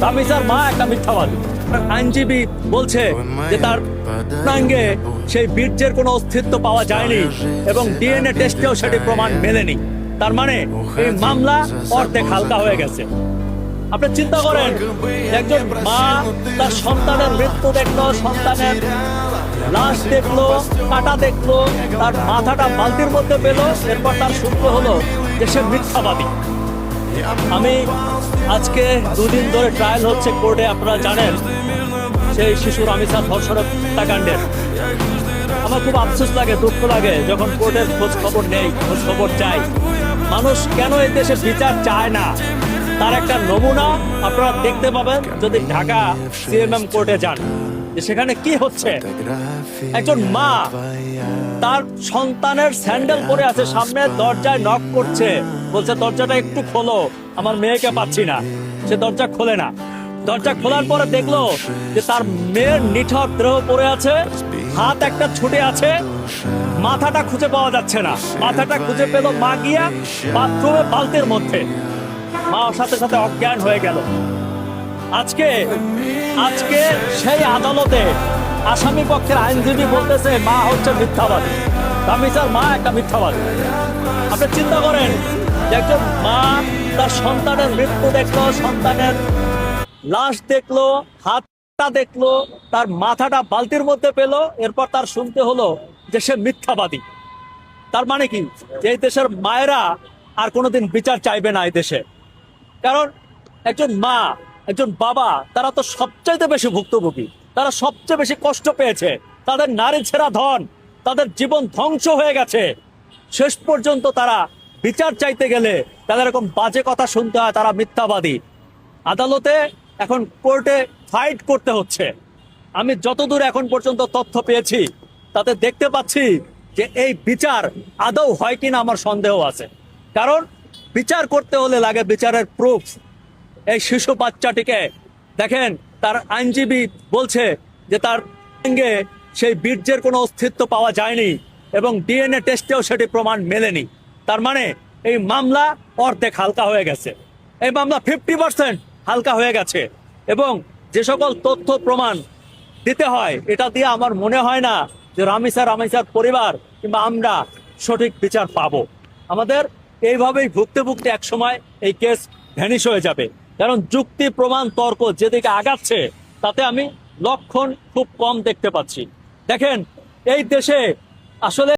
রামিসার মা একটা মিথ্যাবাদী। আইনজীবী বলছে যে তার সঙ্গে সেই বীর্যের কোনো অস্তিত্ব পাওয়া যায়নি এবং ডিএনএ টেস্টেও সেটি প্রমাণ মেলেনি। তার মানে এই মামলা অর্ধেক হালকা হয়ে গেছে। আপনি চিন্তা করেন, একজন মা তার সন্তানের মৃত্যু দেখলো, সন্তানের লাশ দেখলো, কাটা দেখলো, তার মাথাটা বালতির মধ্যে পেলো, এরপর তার সূত্র হলো যে সে মিথ্যাবাদী। আমি আজকে দুদিন ধরে ট্রায়াল হচ্ছে কোর্টে, আপনারা জানেন সেই শিশু রামিসা ধর্ষণ হত্যাকাণ্ডের। আমার খুব আফসোস লাগে, দুঃখ লাগে যখন কোর্টের খোঁজ খবর নেই, খোঁজ খবর চাই। মানুষ কেন এই দেশে বিচার চায় না, তার একটা নমুনা আপনারা দেখতে পাবেন যদি ঢাকা সিএমএম কোর্টে যান, যে সেখানে কি হচ্ছে। একজন মা তার সন্তানের স্যান্ডেল পরে আছে, সামনে দরজায় নক করছে, বলছে দরজাটা একটু খোলো, আমার মেয়েকে পাচ্ছি না। সে দরজা খোলে না। দরজা খোলার পরে দেখলো যে তার মেয়ের নিথর দেহ পড়ে আছে, হাত একটা ছুটে আছে, মাথাটা খুঁজে পাওয়া যাচ্ছে না। মাথাটা খুঁজে পেল মা গিয়া বাথরুমে বালতির মধ্যে। মা সাথে সাথে অজ্ঞান হয়ে গেল। আজকে সেই আদালতে আসামি পক্ষের আইনজীবী বলতেছে মা হচ্ছে মিথ্যাবাদী, রামিসার মা একটা মিথ্যাবাদী। আপনি চিন্তা করেন, একজন মা তার সন্তানের মৃত্যু দেখলো, সন্তানের লাশ দেখলো, হাতটা দেখলো, তার মাথাটা বালতির মধ্যে পেলো, এরপর তার শুনতে হলো যে সে মিথ্যাবাদী। তার মানে কি, যে এই দেশের মায়েরা আর কোনোদিন বিচার চাইবে না এই দেশে। কারণ একজন মা, একজন বাবা, তারা তো সবচাইতে বেশি ভুক্তভোগী, তারা সবচেয়ে বেশি কষ্ট পেয়েছে, তাদের নারী ছেঁড়া ধন, তাদের জীবন ধ্বংস হয়ে গেছে। শেষ পর্যন্ত তারা বিচার চাইতে গেলে তাদের এরকম বাজে কথা শুনতে হয়, তারা মিথ্যাবাদী। আদালতে এখন কোর্টে ফাইট করতে হচ্ছে। আমি যতদূর এখন পর্যন্ত তথ্য পেয়েছি তাতে দেখতে পাচ্ছি যে এই বিচার আদৌ হয় কিনা আমার সন্দেহ আছে। কারণ বিচার করতে হলে লাগে বিচারের প্রুফ। এই শিশু বাচ্চাটিকে দেখেন, তার আইনজীবী বলছে যে তার সঙ্গে সেই বীর্যের কোনো অস্তিত্ব পাওয়া যায়নি এবং ডিএনএ টেস্টেও সেটি প্রমাণ মেলেনি। তার মানে এই মামলা অর্ধেক হালকা হয়ে গেছে। এই মামলা 50% হালকা হয়ে গেছে এবং যে সকল তথ্য প্রমাণ দিতে হয়, এটা দিয়ে আমার মনে হয় না যে রামিসার পরিবার কিংবা আমরা সঠিক বিচার পাবো। আমাদের এইভাবেই ভুগতে ভুগতে এক সময় এই কেস ভ্যানিশ হয়ে যাবে। কারণ যুক্তি প্রমাণ তর্ক যেদিকে আগাচ্ছে তাতে আমি লক্ষণ খুব কম দেখতে পাচ্ছি। দেখেন, এই দেশে আসলে